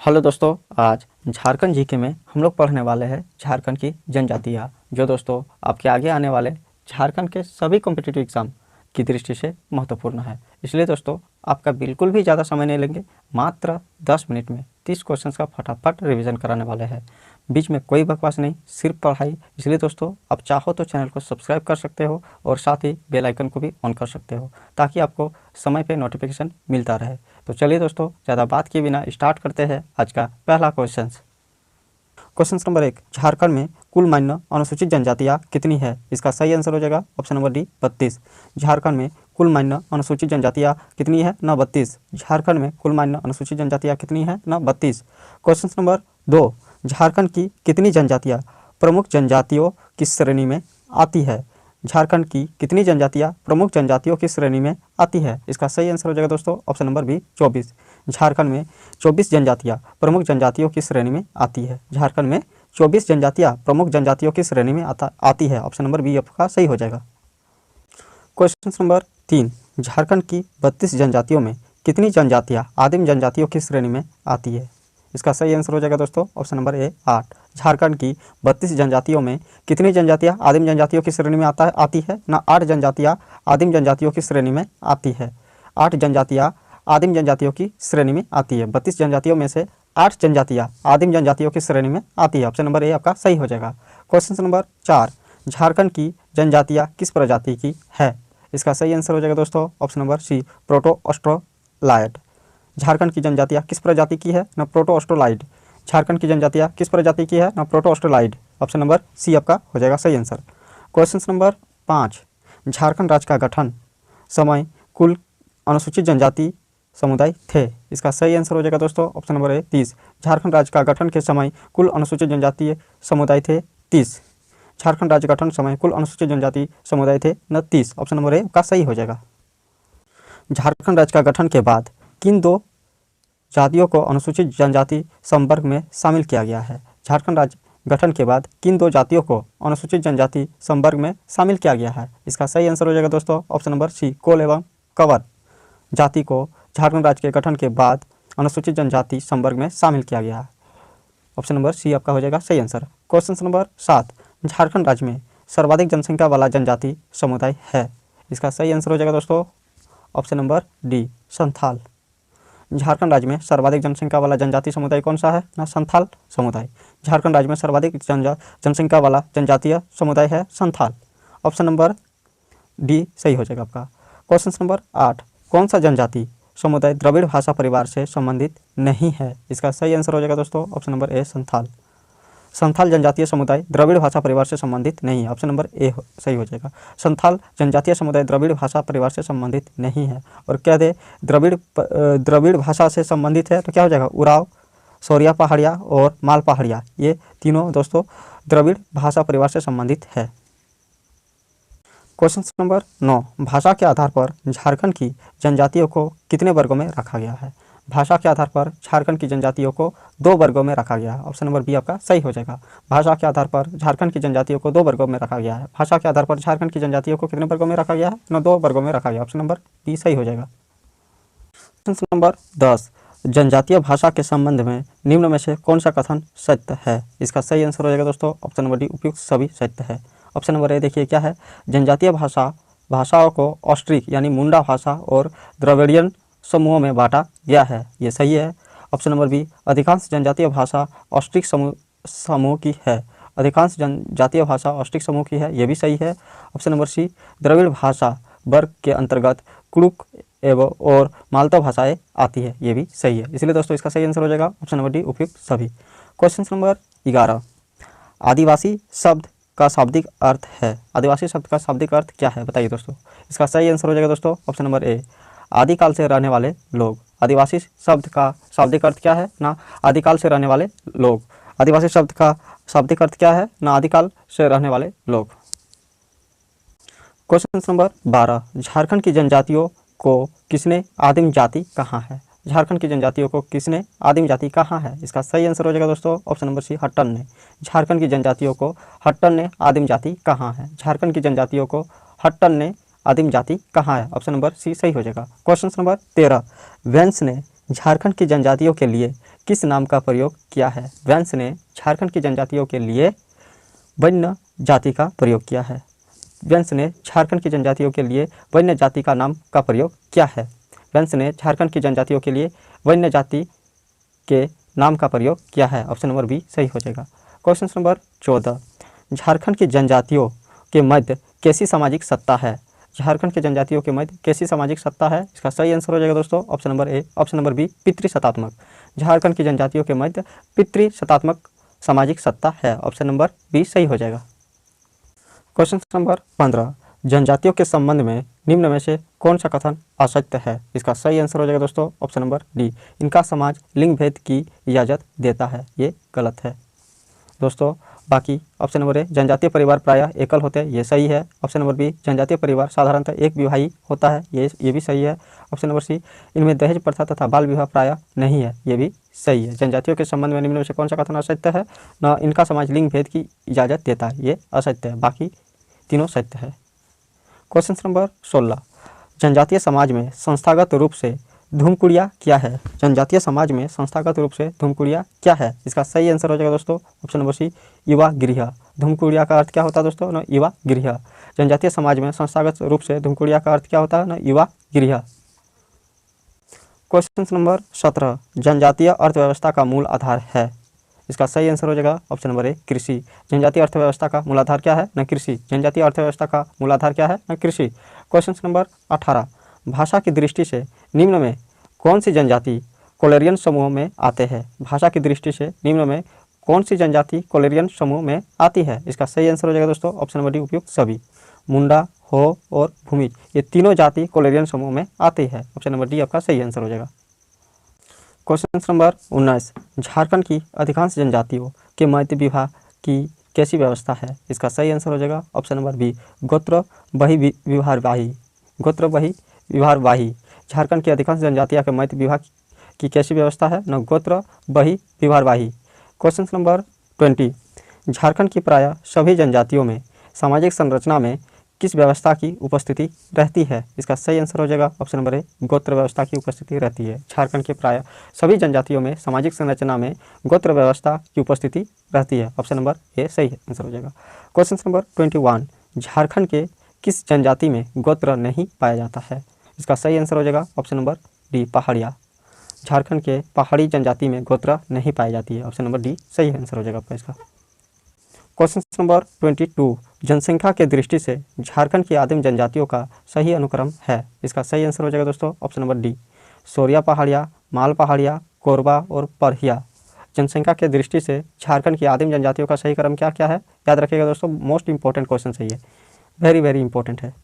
Hello दोस्तों, आज Jharkhand GK में हम लोग पढ़ने वाले हैं झारखंड की जनजातियाँ, जो दोस्तों आपके आगे आने वाले झारखंड के सभी कॉम्पिटिटिव एग्ज़ाम की दृष्टि से महत्वपूर्ण है। इसलिए दोस्तों आपका बिल्कुल भी ज़्यादा समय नहीं लेंगे, मात्र 10 मिनट में 30 क्वेश्चंस का फटाफट रिवीजन कराने वाले हैं। बीच में कोई बकवास नहीं, सिर्फ पढ़ाई। इसलिए दोस्तों आप चाहो तो चैनल को सब्सक्राइब कर सकते हो और साथ ही बेल आइकन को भी ऑन कर सकते हो, ताकि आपको समय पे नोटिफिकेशन मिलता रहे। तो चलिए दोस्तों, ज़्यादा बात किए बिना स्टार्ट करते हैं आज का पहला क्वेश्चन। क्वेश्चन नंबर 1, झारखंड में कुल मान्य अनुसूचित जनजातियाँ कितनी है? इसका सही आंसर हो जाएगा ऑप्शन नंबर डी 32। झारखंड में कुल मान्य अनुसूचित जनजातियाँ कितनी है? न 32। झारखंड में कुल मान्य अनुसूचित जनजातियाँ कितनी है? न 32। क्वेश्चन नंबर 2, झारखंड की कितनी जनजातियाँ प्रमुख जनजातियों की श्रेणी में आती है? झारखंड की कितनी जनजातियाँ प्रमुख जनजातियों की श्रेणी में आती है? इसका सही आंसर हो जाएगा दोस्तों ऑप्शन नंबर बी 24। झारखंड में 24 जनजातियाँ प्रमुख जनजातियों की श्रेणी में आती है। झारखंड में 24 जनजातियाँ प्रमुख जनजातियों की श्रेणी में आती है। ऑप्शन नंबर बी आपका सही हो जाएगा। क्वेश्चन नंबर 3, झारखंड की 32 जनजातियों में कितनी जनजातियाँ आदिम जनजातियों की श्रेणी में आती है? इसका सही आंसर हो जाएगा दोस्तों ऑप्शन नंबर ए 8। झारखंड की 32 जनजातियों में कितनी जनजातियाँ आदिम जनजातियों की श्रेणी में आती है? ना 8 जनजातियाँ आदिम जनजातियों की श्रेणी में आती है। 8 जनजातियाँ आदिम जनजातियों की श्रेणी में आती है। 32 जनजातियों में से 8 जनजातियाँ आदिम जनजातियों की श्रेणी में आती है। ऑप्शन नंबर ए आपका सही हो जाएगा। क्वेश्चन नंबर 4, झारखंड की जनजातियाँ किस प्रजाति की है? इसका सही आंसर हो जाएगा दोस्तों option number C proto Australoid. Jharkhand की जनजातियाँ किस प्रजाति की है? न प्रोटो ऑस्ट्रोलाइड। झारखंड की जनजातियाँ किस प्रजाति की है? न प्रोटो ऑस्ट्रोलाइड। ऑप्शन नंबर सी आपका हो जाएगा सही आंसर। क्वेश्चन नंबर 5, झारखंड राज्य का गठन समय कुल अनुसूचित जनजाति समुदाय थे? इसका सही आंसर हो जाएगा दोस्तों ऑप्शन नंबर ए 30। झारखंड राज्य का गठन के समय कुल अनुसूचित जनजातीय समुदाय थे 30। झारखंड राज्य गठन समय कुल अनुसूचित जनजाति समुदाय थे न 30। ऑप्शन नंबर ए का सही हो जाएगा। झारखंड राज्य का गठन के बाद किन 2 जातियों को अनुसूचित जनजाति संवर्ग में शामिल किया गया है? झारखंड राज्य गठन के बाद किन 2 जातियों को अनुसूचित जनजाति संवर्ग में शामिल किया गया है? इसका सही आंसर हो जाएगा दोस्तों ऑप्शन नंबर सी कोल एवं कंवर जाति को झारखंड राज्य के गठन के बाद अनुसूचित जनजाति संवर्ग में शामिल किया गया है। ऑप्शन नंबर सी आपका हो जाएगा सही आंसर। क्वेश्चन नंबर 7, झारखंड राज्य में सर्वाधिक जनसंख्या वाला जनजाति समुदाय है? इसका सही आंसर हो जाएगा दोस्तों option number D Santhal. Jharkhand राज्य में सर्वाधिक जनसंख्या वाला जनजाति समुदाय कौन सा है? ना संथाल समुदाय। झारखंड राज्य में सर्वाधिक जनसंख्या वाला जनजातीय समुदाय है संथाल। ऑप्शन नंबर डी सही हो जाएगा आपका। क्वेश्चन नंबर 8, कौन सा जनजाति समुदाय द्रविड़ भाषा परिवार से संबंधित नहीं है? इसका सही आंसर हो जाएगा दोस्तों ऑप्शन नंबर ए संथाल। संथाल जनजातीय समुदाय द्रविड़ भाषा परिवार से संबंधित नहीं है। ऑप्शन नंबर ए सही हो जाएगा। संथाल जनजातीय समुदाय द्रविड़ भाषा परिवार से संबंधित नहीं है। और कह दे द्रविड़ भाषा से संबंधित है तो क्या हो जाएगा? उराव, सौरिया पहाड़िया और माल पहाड़िया, ये तीनों दोस्तों द्रविड़ भाषा परिवार से संबंधित है। क्वेश्चन नंबर 9, भाषा के आधार पर झारखंड की जनजातियों को कितने वर्गों में रखा गया है? भाषा के आधार पर झारखंड की जनजातियों को 2 वर्गों में रखा गया है। ऑप्शन नंबर बी आपका सही हो जाएगा। भाषा के आधार पर झारखंड की जनजातियों को 2 वर्गों में रखा गया है। भाषा के आधार पर झारखंड की जनजातियों को कितने वर्गों में रखा गया है? न 2 वर्गों में रखा गया। ऑप्शन नंबर बी सही हो जाएगा। क्वेश्चन नंबर 10, जनजातीय भाषा के संबंध में निम्न में से कौन सा कथन सत्य है? इसका सही आंसर हो जाएगा दोस्तों ऑप्शन नंबर डी उपयुक्त सभी सत्य है। ऑप्शन नंबर ए देखिए क्या है? जनजातीय भाषाओं को ऑस्ट्रिक यानी मुंडा भाषा और द्रविडियन समूहों में बांटा गया है, ये सही है। ऑप्शन नंबर बी, अधिकांश जनजातीय भाषा ऑस्ट्रिक समूह की है। अधिकांश जनजातीय भाषा ऑस्ट्रिक समूह की है, ये भी सही है। ऑप्शन नंबर सी, द्रविड़ भाषा वर्ग के अंतर्गत कुड़ुक एवं और मालता भाषाएं आती है, ये भी सही है। इसलिए दोस्तों इसका सही आंसर हो जाएगा ऑप्शन नंबर डी उपयुक्त सभी। क्वेश्चन नंबर 11, आदिवासी शब्द का शाब्दिक अर्थ है। आदिवासी शब्द का शाब्दिक अर्थ क्या है बताइए दोस्तों? इसका सही आंसर हो जाएगा दोस्तों ऑप्शन नंबर ए आदिकाल से रहने वाले लोग। आदिवासी शब्द का शाब्दिक अर्थ क्या है? ना आदिकाल से रहने वाले लोग। आदिवासी शब्द का शाब्दिक अर्थ क्या है? ना आदिकाल से रहने वाले लोग। क्वेश्चन नंबर 12, झारखंड की जनजातियों को किसने आदिम जाति कहा है? झारखंड की जनजातियों को किसने आदिम जाति कहा है? इसका सही आंसर हो जाएगा दोस्तों ऑप्शन नंबर सी हट्टन ने। झारखंड की जनजातियों को हट्टन ने आदिम जाति कहा है। झारखंड की जनजातियों को हट्टन ने आदिम जाति कहाँ है? ऑप्शन नंबर सी सही हो जाएगा। क्वेश्चन नंबर 13, वेंस ने झारखंड की जनजातियों के लिए किस नाम का प्रयोग किया है? वेंस ने झारखंड की जनजातियों के लिए वन्य जाति का प्रयोग किया है। वेंस ने झारखंड की जनजातियों के लिए वन्य जाति का नाम का प्रयोग किया है। वेंस ने झारखंड की जनजातियों के लिए वन्य जाति के नाम का प्रयोग किया है। ऑप्शन नंबर बी सही हो जाएगा। क्वेश्चन नंबर 14, झारखंड की जनजातियों के मध्य कैसी सामाजिक सत्ता है? झारखंड की जनजातियों के मध्य कैसी सामाजिक सत्ता है? इसका सही आंसर हो जाएगा दोस्तों option number A. Option number B पितृसत्तात्मक। झारखंड की जनजातियों के मध्य पितृसत्तात्मक सामाजिक सत्ता है। ऑप्शन नंबर बी सही हो जाएगा। क्वेश्चन नंबर 15, जनजातियों के संबंध में निम्न में से कौन सा कथन असत्य है? इसका सही आंसर हो जाएगा दोस्तों ऑप्शन नंबर डी, इनका समाज लिंग भेद की इजाज़त देता है। ये गलत है दोस्तों। बाकी ऑप्शन नंबर ए, जनजातीय परिवार प्रायः एकल होते हैं, ये सही है। ऑप्शन नंबर बी, जनजातीय परिवार साधारणतः एक विवाही होता है, ये भी सही है। ऑप्शन नंबर सी, इनमें दहेज प्रथा तथा बाल विवाह प्रायः नहीं है, ये भी सही है। जनजातियों के संबंध में निम्न में से कौन सा कथन असत्य है? न इनका समाज लिंग भेद की इजाज़त देता है, ये असत्य है। बाकी तीनों सत्य है। क्वेश्चन नंबर 16, जनजातीय समाज में संस्थागत रूप से धूमकुड़िया क्या है? जनजातीय समाज में संस्थागत रूप से धूमकुड़िया क्या है? इसका सही आंसर हो जाएगा दोस्तों ऑप्शन नंबर सी, युवा गृह। धूमकुड़िया का अर्थ क्या होता है दोस्तों? न युवा गृह। जनजातीय समाज में संस्थागत रूप से धूमकुड़िया का अर्थ क्या होता है? न युवा गृह। क्वेश्चन नंबर 17, जनजातीय अर्थव्यवस्था का मूल आधार है? इसका सही आंसर हो जाएगा ऑप्शन नंबर ए, कृषि। जनजातीय अर्थव्यवस्था का मूलाधार क्या है? न कृषि। जनजातीय अर्थव्यवस्था का मूलाधार क्या है? न कृषि। क्वेश्चन नंबर 18, भाषा की दृष्टि से निम्न में कौन सी जनजाति कोलेरियन समूह में आते हैं? भाषा की दृष्टि से निम्न में कौन सी जनजाति कोलेरियन समूह में आती है? इसका सही आंसर हो जाएगा दोस्तों ऑप्शन नंबर डी, उपयुक्त सभी। मुंडा, हो और भूमिज, ये तीनों जाति कोलेरियन समूह में आती है। ऑप्शन नंबर डी आपका सही आंसर हो जाएगा। क्वेश्चन नंबर 19, झारखंड की अधिकांश जनजातियों के मध्य विवाह की कैसी व्यवस्था है? इसका सही आंसर हो जाएगा ऑप्शन नंबर बी, गोत्र बही विवाहवाही। गोत्र बही विवाहवाही। झारखंड की अधिकांश जनजातियों के मध्य विवाह की कैसी व्यवस्था है? न गोत्र बही विवाहवाही। क्वेश्चन नंबर 20, झारखंड की प्रायः सभी जनजातियों में सामाजिक संरचना में किस व्यवस्था की उपस्थिति रहती है? इसका सही आंसर हो जाएगा ऑप्शन नंबर ए, गोत्र व्यवस्था की उपस्थिति रहती है। झारखंड के प्रायः सभी जनजातियों में सामाजिक संरचना में गोत्र व्यवस्था की उपस्थिति रहती है। ऑप्शन नंबर ए सही आंसर हो जाएगा। क्वेश्चन नंबर 21, झारखंड के किस जनजाति में गोत्र नहीं पाया जाता है? इसका सही आंसर हो जाएगा ऑप्शन नंबर डी, पहाड़िया। झारखंड के पहाड़ी जनजाति में गोत्र नहीं पाई जाती है। ऑप्शन नंबर डी सही आंसर हो जाएगा आपका इसका। क्वेश्चन नंबर 22, जनसंख्या के दृष्टि से झारखंड की आदिम जनजातियों का सही अनुक्रम है? इसका सही आंसर हो जाएगा दोस्तों ऑप्शन नंबर डी, सोरिया पहाड़िया, माल पहाड़िया, कोरबा और परहिया। जनसंख्या के दृष्टि से झारखंड की आदिम जनजातियों का सही क्रम क्या क्या है? याद रखिएगा दोस्तों, मोस्ट इंपॉर्टेंट क्वेश्चन सही है, वेरी वेरी इंपॉर्टेंट है।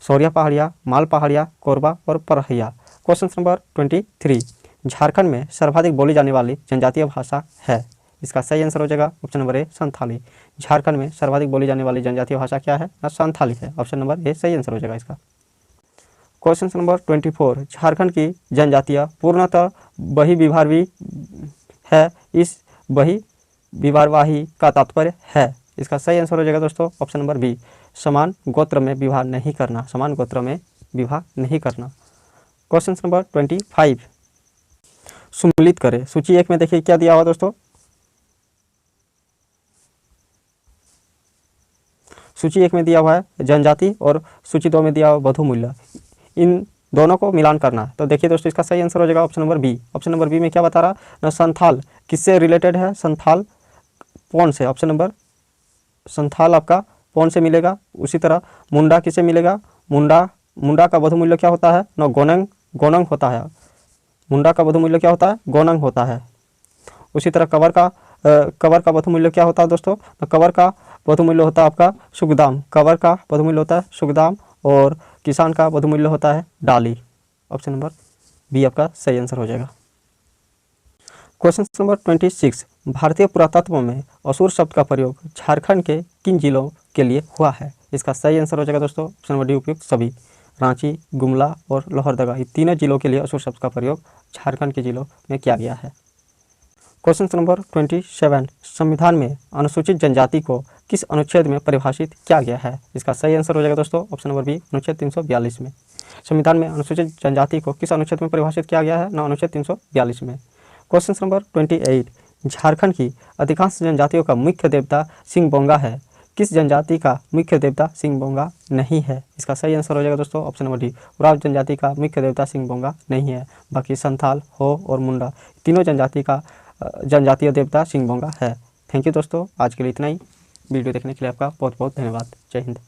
सोरिया पहाड़िया, माल पहाड़िया, कोरबा और परहिया। क्वेश्चन नंबर 23, झारखंड में सर्वाधिक बोली जाने वाली जनजातीय भाषा है? इसका सही आंसर हो जाएगा ऑप्शन नंबर ए, संथाली। झारखंड में सर्वाधिक बोली जाने वाली जनजातीय भाषा क्या है? ना संथाली है। ऑप्शन नंबर ए सही आंसर हो जाएगा इसका। क्वेश्चन नंबर 24, झारखंड की जनजातियाँ पूर्णतः बही विभारवी है, इस बही विभारवाही का तात्पर्य है? इसका सही आंसर हो जाएगा दोस्तों ऑप्शन नंबर बी, समान गोत्र में विवाह नहीं करना। समान गोत्र में विवाह नहीं करना। क्वेश्चन नंबर 25, सम्मिलित करें। सूची 1 में देखिए क्या दिया हुआ दोस्तों, सूची 1 में दिया हुआ है जनजाति और सूची 2 में दिया हुआ बहुमूल्य, इन दोनों को मिलान करना है। तो देखिए दोस्तों इसका सही आंसर हो जाएगा option number B. Option number B में क्या बता रहा है? संथाल किससे रिलेटेड है? संथाल पौन से। ऑप्शन नंबर संथाल आपका पौन से मिलेगा। उसी तरह मुंडा किससे मिलेगा? मुंडा का बहुमूल्य क्या होता है? न गोनंग होता है। मुंडा का बहुमूल्य क्या होता है? गोनंग होता है। उसी तरह कवर का बहुमूल्य क्या होता है दोस्तों? कवर का बहुमूल्य होता है आपका सुखदाम। कवर का बहुमूल्य होता है सुखदाम और किसान का बहुमूल्य होता है डाली। ऑप्शन नंबर बी आपका सही आंसर हो जाएगा। क्वेश्चन नंबर 26, भारतीय पुरातत्व में असुर शब्द का प्रयोग झारखंड के किन जिलों के लिए हुआ है? इसका सही आंसर हो जाएगा दोस्तों ऑप्शन नंबर डी, उपयुक्त सभी। रांची, गुमला और लोहरदगा, ये तीनों जिलों के लिए असुर शब्द का प्रयोग झारखंड के जिलों में किया गया है। क्वेश्चन नंबर 27, संविधान में अनुसूचित जनजाति को किस अनुच्छेद में परिभाषित किया गया है? इसका सही आंसर हो जाएगा दोस्तों ऑप्शन नंबर बी, अनुच्छेद 342 में। संविधान में अनुसूचित जनजाति को किस अनुच्छेद में परिभाषित किया गया है? अनुच्छेद 342 में। क्वेश्चन नंबर 28, झारखंड की अधिकांश जनजातियों का मुख्य देवता सिंह बोंगा है, किस जनजाति का मुख्य देवता सिंह बोंगा नहीं है? इसका सही आंसर हो जाएगा दोस्तों ऑप्शन नंबर डी, उराव जनजाति का मुख्य देवता सिंह बोंगा नहीं है। बाकी संथाल, हो और मुंडा तीनों जनजाति का जनजातीय देवता सिंह बोंगा है। थैंक यू दोस्तों, आज के लिए इतना ही। वीडियो देखने के लिए आपका बहुत बहुत धन्यवाद। जय हिंद।